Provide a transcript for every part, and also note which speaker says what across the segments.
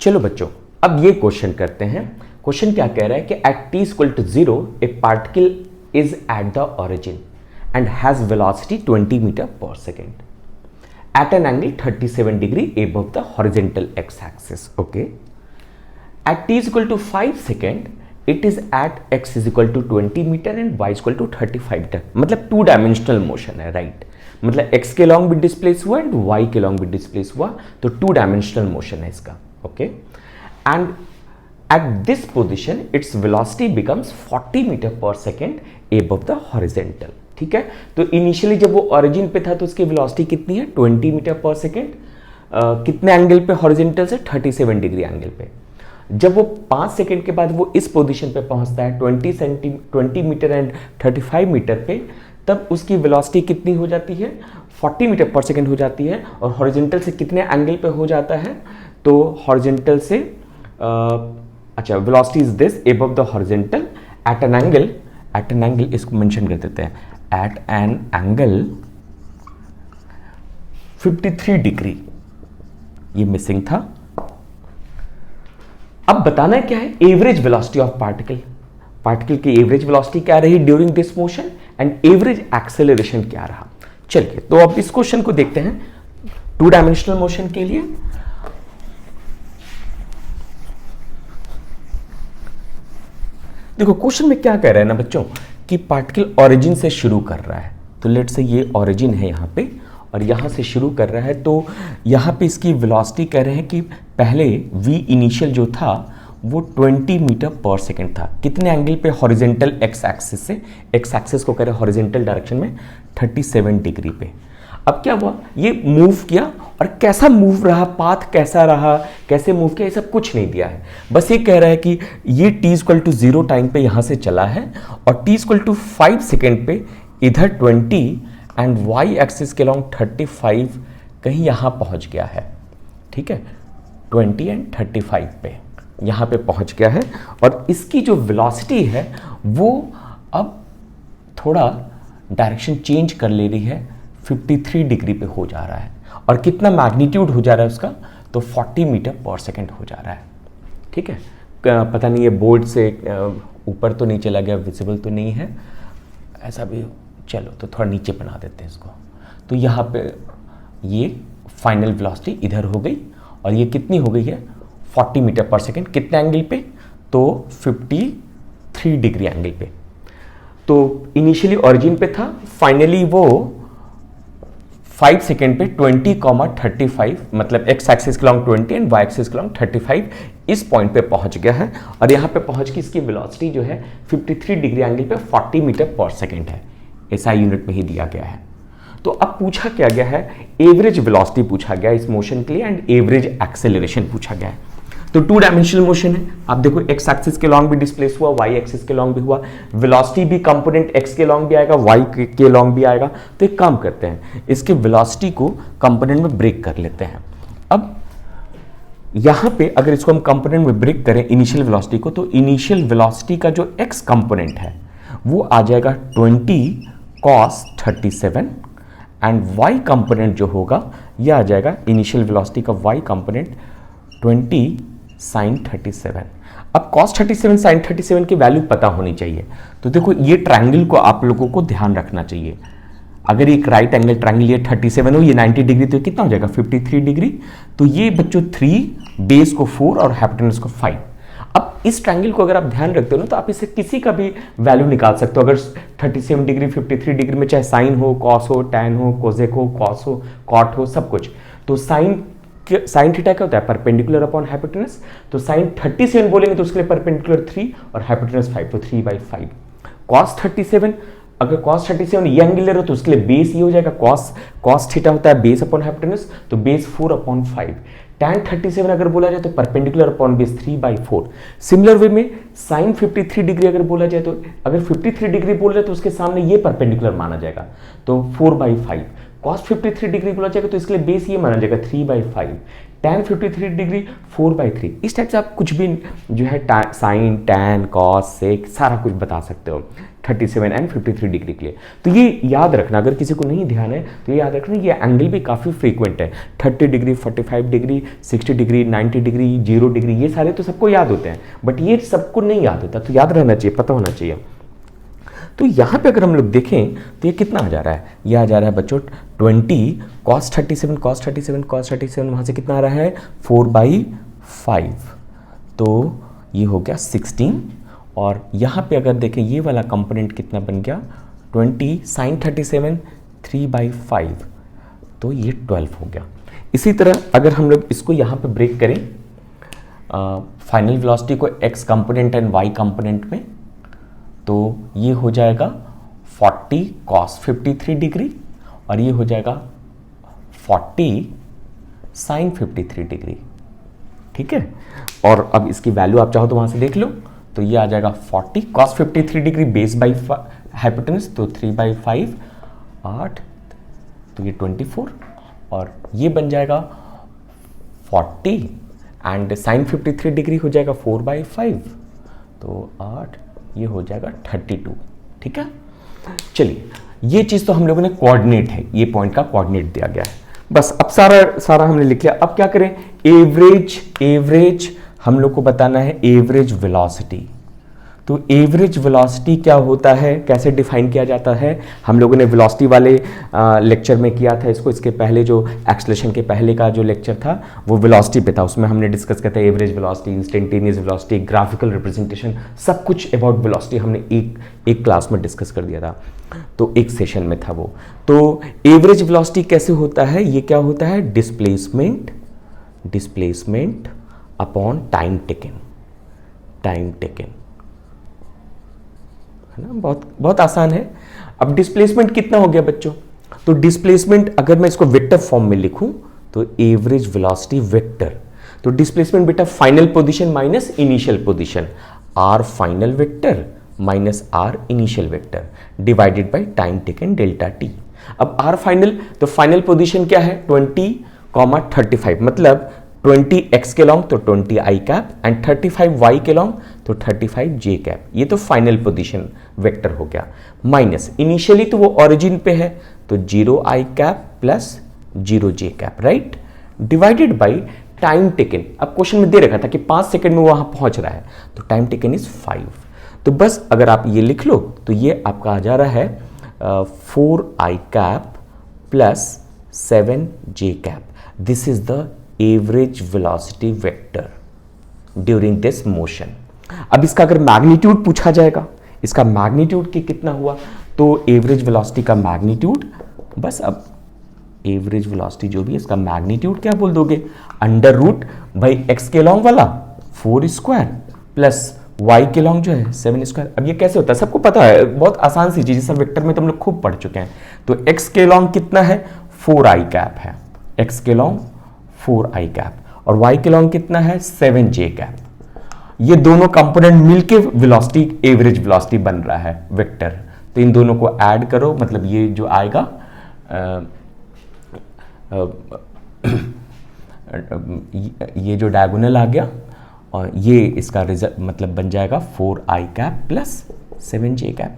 Speaker 1: चलो बच्चों, अब ये क्वेश्चन करते हैं। क्वेश्चन क्या कह रहा है कि at t equal to 0 a particle is at the origin and has velocity 20 metre per second at an angle 37 degree above the horizontal x-axis. Okay. At t is equal to 5 second, it is at x is equal to 20 meter and y is equal to 35 meter. मतलब two dimensional motion है, right? मतलब x के long भी displace हुआ and y के long भी displace हुआ, तो टू डायमेंशनल मोशन है इसका. Okay. And at this position its velocity becomes 40 meter per second above the horizontal. ठीक है. तो इनिशियली जब वो ओरिजिन पे था तो उसकी वेलोसिटी कितनी है? 20 मीटर पर सेकेंड. कितने एंगल पे? हॉरिजॉन्टल से 37 डिग्री एंगल पे. जब वो 5 सेकेंड के बाद वो इस पोजीशन पे पहुंचता है 20 मीटर एंड 35 मीटर पे, तब उसकी वेलोसिटी कितनी हो जाती है? 40 मीटर पर सेकेंड हो जाती है. और हॉरिजॉन्टल से कितने एंगल पे हो जाता है? तो हॉरिजॉन्टल से अच्छा, velocity is this above the horizontal at an angle, इसको मेंशन कर देते हैं, at an angle 53 डिग्री. ये मिसिंग था. अब बताना क्या है? एवरेज वेलोसिटी ऑफ पार्टिकल की एवरेज वेलोसिटी क्या रही during this motion and average acceleration क्या रहा. चलिए, तो अब इस क्वेश्चन को देखते हैं टू डायमेंशनल मोशन के लिए. देखो क्वेश्चन में क्या कह रहा है ना बच्चों कि पार्टिकल ओरिजिन से शुरू कर रहा है. तो लेट से ये ओरिजिन है यहाँ पे और यहाँ से शुरू कर रहा है. तो यहाँ पे इसकी वेलोसिटी कह रहे हैं कि पहले v इनिशियल जो था वो 20 मीटर पर सेकेंड था. कितने एंगल पे? हॉरिजॉन्टल एक्स एक्सिस से. एक्स एक्सिस को कह रहे हैं हॉरिजॉन्टल डायरेक्शन में 37 डिग्री पे. अब क्या हुआ? ये मूव किया और कैसा मूव रहा, पाथ कैसा रहा, कैसे मूव किया, ये सब कुछ नहीं दिया है. बस ये कह रहा है कि ये t इक्वल टू 0 टाइम पे यहाँ से चला है और t इक्वल टू 5 सेकेंड पे इधर 20 एंड y एक्सिस के लॉन्ग 35 कहीं यहाँ पहुँच गया है. ठीक है, 20 एंड 35 पे यहाँ पे पहुँच गया है. और इसकी जो वेलोसिटी है वो अब थोड़ा डायरेक्शन चेंज कर ले रही है, 53 डिग्री पे हो जा रहा है. और कितना मैग्नीट्यूड हो जा रहा है उसका? तो 40 मीटर पर सेकेंड हो जा रहा है. ठीक है, पता नहीं ये बोर्ड से ऊपर तो नहीं चला गया, विजिबल तो नहीं है ऐसा भी. चलो तो थोड़ा नीचे बना देते हैं इसको. तो यहाँ पे ये फाइनल वेलोसिटी इधर हो गई और ये कितनी हो गई है? 40 मीटर पर सेकेंड. कितने एंगल पे? तो 53 डिग्री एंगल पे. तो इनिशियली ओरिजिन पे था, फाइनली वो 5 सेकेंड पे 20,35 मतलब एक्स एक्सिस के लॉन्ग 20 एंड वाई एक्सिस के लॉन्ग 35 इस पॉइंट पे पहुंच गया है. और यहाँ पे पहुंच के इसकी वेलोसिटी जो है 53 डिग्री एंगल पे 40 मीटर पर सेकेंड है. ऐसा यूनिट में ही दिया गया है. तो अब पूछा क्या गया है? एवरेज वेलोसिटी पूछा गया इस मोशन के लिए एंड एवरेज एक्सेलरेशन पूछा गया है. तो टू डायमेंशनल मोशन है. आप देखो एक्स एक्सिस के लॉन्ग भी डिस्प्लेस हुआ, वाई एक्सिस के लॉन्ग भी हुआ, वेलोसिटी भी कंपोनेंट एक्स के लॉन्ग भी आएगा, वाई के लॉन्ग भी आएगा. तो एक काम करते हैं, इसके वेलोसिटी को कंपोनेंट में ब्रेक कर लेते हैं. अब यहां पे अगर इसको हम कंपोनेंट में ब्रेक करें इनिशियल वेलोसिटी को, तो इनिशियल वेलोसिटी का जो एक्स कंपोनेंट है वो आ जाएगा 20 cos 37 एंड वाई कंपोनेंट जो होगा ये आ जाएगा इनिशियल वेलोसिटी का वाई कंपोनेंट 20 sin 37. अब cos 37 sin 37 की वैल्यू पता होनी चाहिए. तो देखो ये ट्रायंगल को आप लोगों को ध्यान रखना चाहिए. अगर एक राइट एंगल ट्रायंगल ये 37 हो, ये 90 डिग्री, तो कितना हो जाएगा? 53 डिग्री. तो ये बच्चों 3, बेस को 4 और हाइपोटेनस को 5. अब इस ट्रायंगल को अगर आप ध्यान रखते हो ना तो आप इसे किसी का भी वैल्यू निकाल सकते हो. अगर 37 डिग्री 53 डिग्री में चाहे साइन हो, कॉस हो, टैन हो, कोजेक हो, कॉस हो, कॉट हो, सब कुछ. तो साइन थीटा क्या होता है? Perpendicular upon hypotenuse. तो साइन 37 बोलेंगे तो उसके लिए परपेंडिकुलर 3 और हाइपोटेनस 5, तो 3/5. कॉस 37, अगर कॉस 37 ये एंगल ले रहे हो तो उसके लिए बेस ये हो जाएगा, कॉस थीटा होता है बेस अपॉन हाइपोटेनस, तो बेस 4/5. टैन 37 अगर बोला जाए तो perpendicular upon base 3/4. Similar way में साइन 53 डिग्री अगर बोला जाए तो अगर 53 डिग्री बोल रहे तो उसके सामने ये परपेंडिकुलर माना जाएगा, तो 4/5. cos 53 डिग्री बोला जाएगा तो इसके लिए बेस ये माना जाएगा 3/5. tan 53 डिग्री 4/3, इस टाइप से आप कुछ भी जो है साइन, टैन, कॉस, सेक सारा कुछ बता सकते हो 37 एंड 53 डिग्री के लिए। तो ये याद रखना, अगर किसी को नहीं ध्यान है तो ये याद रखना, ये एंगल भी काफ़ी फ्रीक्वेंट है, 30 degree, 45 degree, 60 degree, 90 degree, 0 degree, ये सारे तो सबको याद होते हैं, बट ये सबको नहीं याद होता, तो याद रहना चाहिए, पता होना चाहिए। तो यहाँ पे अगर हम लोग देखें तो ये कितना आ जा रहा है, ये आ जा रहा है बच्चों 20 cos 37 cos 37 cos 37, वहाँ से कितना आ रहा है 4/5, तो ये हो गया 16। और यहाँ पे अगर देखें ये वाला कंपोनेंट कितना बन गया 20 sin 37 3/5, तो ये 12 हो गया। इसी तरह अगर हम लोग इसको यहाँ पे ब्रेक करें फाइनल वेलोसिटी को x component and y component में, तो ये हो जाएगा 40 cos 53 डिग्री और ये हो जाएगा 40 sin 53 डिग्री, ठीक है। और अब इसकी वैल्यू आप चाहो तो वहाँ से देख लो, तो ये आ जाएगा 40 cos 53 degree base by hypotenuse, तो 3/5 8, तो ये 24, और ये बन जाएगा 40 एंड sin 53 डिग्री हो जाएगा 4/5, तो 8, ये हो जाएगा 32, ठीक है। चलिए ये चीज़ तो हम लोगों ने कोऑर्डिनेट है, ये पॉइंट का कोऑर्डिनेट दिया गया है, बस अब सारा हमने लिख लिया। अब क्या करें, एवरेज हम लोग को बताना है एवरेज वेलोसिटी। तो एवरेज वेलोसिटी क्या होता है, कैसे डिफाइन किया जाता है, हम लोगों ने वेलोसिटी वाले लेक्चर में किया था इसको, इसके पहले जो एक्सेलरेशन के पहले का जो लेक्चर था वो वेलोसिटी पे था, उसमें हमने डिस्कस किया था average velocity, instantaneous velocity, graphical representation, सब कुछ अबाउट वेलोसिटी हमने एक क्लास में डिस्कस कर दिया था, तो एक सेशन में था वो। तो एवरेज वेलोसिटी कैसे होता है, ये क्या होता है, डिस्प्लेसमेंट अपॉन टाइम टेकन, है ना, बहुत आसान है। अब डिस्प्लेसमेंट कितना हो गया बच्चों, तो डिस्प्लेसमेंट अगर मैं इसको वेक्टर फॉर्म में लिखूं तो एवरेज वेलोसिटी वेक्टर, तो डिस्प्लेसमेंट बेटा final position minus initial position, r final vector minus r initial vector divided by time taken delta t. अब आर फाइनल, तो फाइनल पोजीशन क्या है 20,35, मतलब 20 x के लॉन्ग तो 20 i कैप एंड 35 y के लॉन्ग तो 35 j कैप, ये तो फाइनल पोजीशन वेक्टर हो गया, माइनस इनिशियली तो वो ओरिजिन पे है तो 0 i cap plus 0 j cap, right, divided by time taken. अब क्वेश्चन में दे रखा था कि 5 सेकंड में वहां पहुंच रहा है, तो टाइम टेकन इज 5, तो बस अगर आप ये लिख लो तो ये आपका आ जा रहा है 4 i cap plus 7 j cap, this is the average velocity vector during this motion. अब इसका अगर मैग्नीट्यूड पूछा जाएगा, इसका मैग्नीट्यूड कितना हुआ, तो एवरेज वेलोसिटी का मैग्नीट्यूड, बस अब एवरेज वेलोसिटी जो भी है इसका मैग्नीट्यूड क्या बोल दोगे, अंडर रूट भाई एक्स के लॉन्ग वाला 4 स्क्वायर प्लस वाई के लॉन्ग जो है 7 स्क्वायर। अब ये कैसे होता है सबको पता है, बहुत आसान सी चीज, सब वेक्टर में तो हम लोग खूब पढ़ चुके हैं। तो एक्स के लॉन्ग कितना है 4 i कैप है, एक्स के लॉन्ग 4 i कैप और y के लॉन्ग कितना है 7 j कैप, ये दोनों कंपोनेंट मिलके वेलोसिटी एवरेज वेलोसिटी बन रहा है वेक्टर, तो इन दोनों को ऐड करो, मतलब ये जो आएगा ये जो डायगोनल आ गया और ये इसका रिजल्ट मतलब बन जाएगा 4 i cap plus 7 j cap,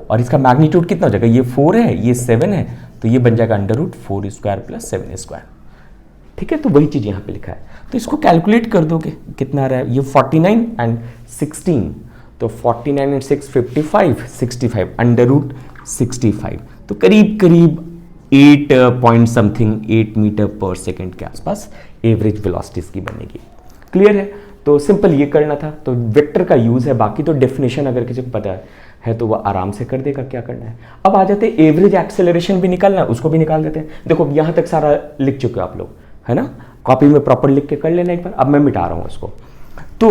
Speaker 1: और इसका मैग्नीट्यूड कितना हो जाएगा, ये 4 है ये 7 है, तो ये बन जाएगा under root 4 square plus 7 square, ठीक है। तो वही चीज यहां पे लिखा है, तो इसको कैलकुलेट कर दोगे कितना आ रहा है, ये 49 एंड 16, तो 49 एंड 6 55 65 अंडर रूट 65, तो करीब करीब 8 point something 8 metre per second के आसपास एवरेज वेलोसिटी की बनेगी। क्लियर है, तो सिंपल ये करना था, तो वेक्टर का यूज है, बाकी तो डेफिनेशन अगर किसी को पता है तो वह आराम से कर देगा क्या करना है। अब आ जाते हैं एवरेज एक्सेलरेशन भी निकालना, उसको भी निकाल देते हैं। देखो यहां तक सारा लिख चुके हो आप लोग, है ना, कॉपी में प्रॉपर लिख के कर लेना एक बार, अब मैं मिटा रहा हूं उसको। तो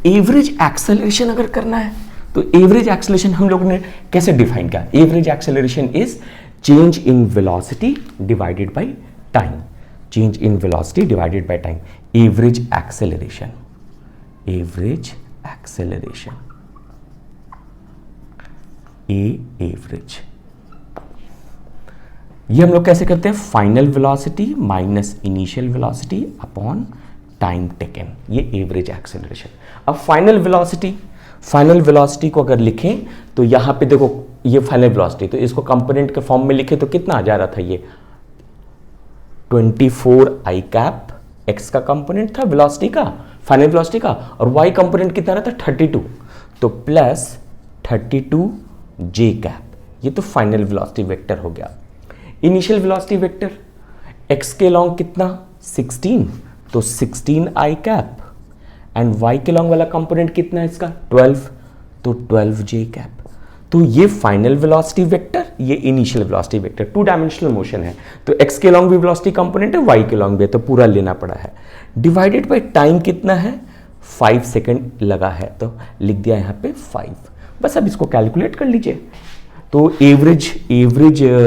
Speaker 1: एवरेज एक्सेलरेशन अगर करना है तो एवरेज एक्सेलरेशन हम लोगों ने कैसे डिफाइन किया, average acceleration is change in velocity divided by time, change in velocity divided by time, average acceleration, average acceleration, average. ये हम लोग कैसे करते हैं, final velocity minus initial velocity upon time taken, ये एवरेज एक्सेलरेशन। अब final velocity को अगर लिखें तो यहां पे देखो ये फाइनल वेलोसिटी, तो इसको कंपोनेंट के फॉर्म में लिखे तो कितना आ जा रहा था, ये 24 आई कैप एक्स का कंपोनेंट था वेलोसिटी का, फाइनल वेलोसिटी का, और वाई कंपोनेंट कितना रहा था 32, तो प्लस 32 जे कैप, ये तो फाइनल वेलोसिटी वेक्टर हो गया। इनिशियल वेलोसिटी वेक्टर एक्स के लॉन्ग कितना 16, तो 16 आई कैप, एंड वाई के लॉन्ग वाला कंपोनेंट कितना है इसका 12, तो 12 जे कैप। तो ये फाइनल वेलोसिटी वेक्टर, ये initial velocity vector, 2 dimensional motion है, तो एक्स के लॉन्ग भी वेलोसिटी कंपोनेंट है, वाई के लॉन्ग भी है, तो पूरा लेना पड़ा है। डिवाइडेड बाय टाइम कितना है 5 सेकेंड लगा है, तो लिख दिया यहाँ पे 5। बस अब इसको कैलकुलेट कर लीजिए। तो एवरेज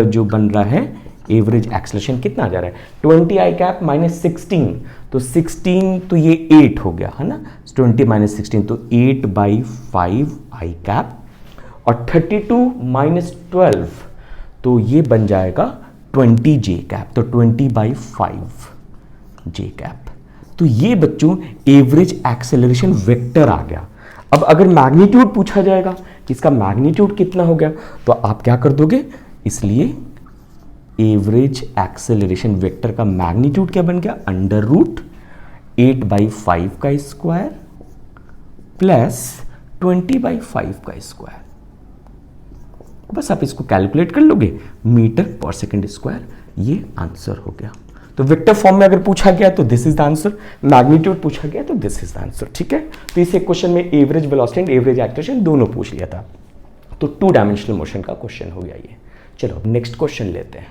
Speaker 1: जो बन रहा है, एवरेज एक्सेलरेशन कितना आ जा रहा है 20 आई कैप माइनस 16, तो 16 तो ये 8 हो गया है ना, 20 माइनस 16 तो 8/5 आई कैप, और 32 माइनस 12 तो ये बन जाएगा 20 जे कैप, तो 20/5 जे कैप। तो ये बच्चों एवरेज एक्सेलरेशन वेक्टर आ गया। अब अगर मैग्नीट्यूड पूछा जाएगा कि इसका मैग्नीट्यूड कितना हो गया, तो आप क्या कर दोगे, इसलिए एवरेज एक्सेलरेशन वेक्टर का मैग्नीट्यूड क्या बन गया, √8/5 का स्क्वायर प्लस 20/5 का स्क्वायर। बस आप इसको कैलकुलेट कर लोगे, मीटर पर सेकंड स्क्वायर, ये आंसर हो गया। तो वेक्टर फॉर्म में अगर पूछा गया तो this is the answer, magnitude पूछा गया तो दिस इज द आंसर। ठीक है, तो इस एक क्वेश्चन में average velocity and average acceleration दोनों पूछ लिया था, तो 2 डायमेंशनल मोशन का क्वेश्चन हो गया ये। चलो अब नेक्स्ट क्वेश्चन लेते हैं।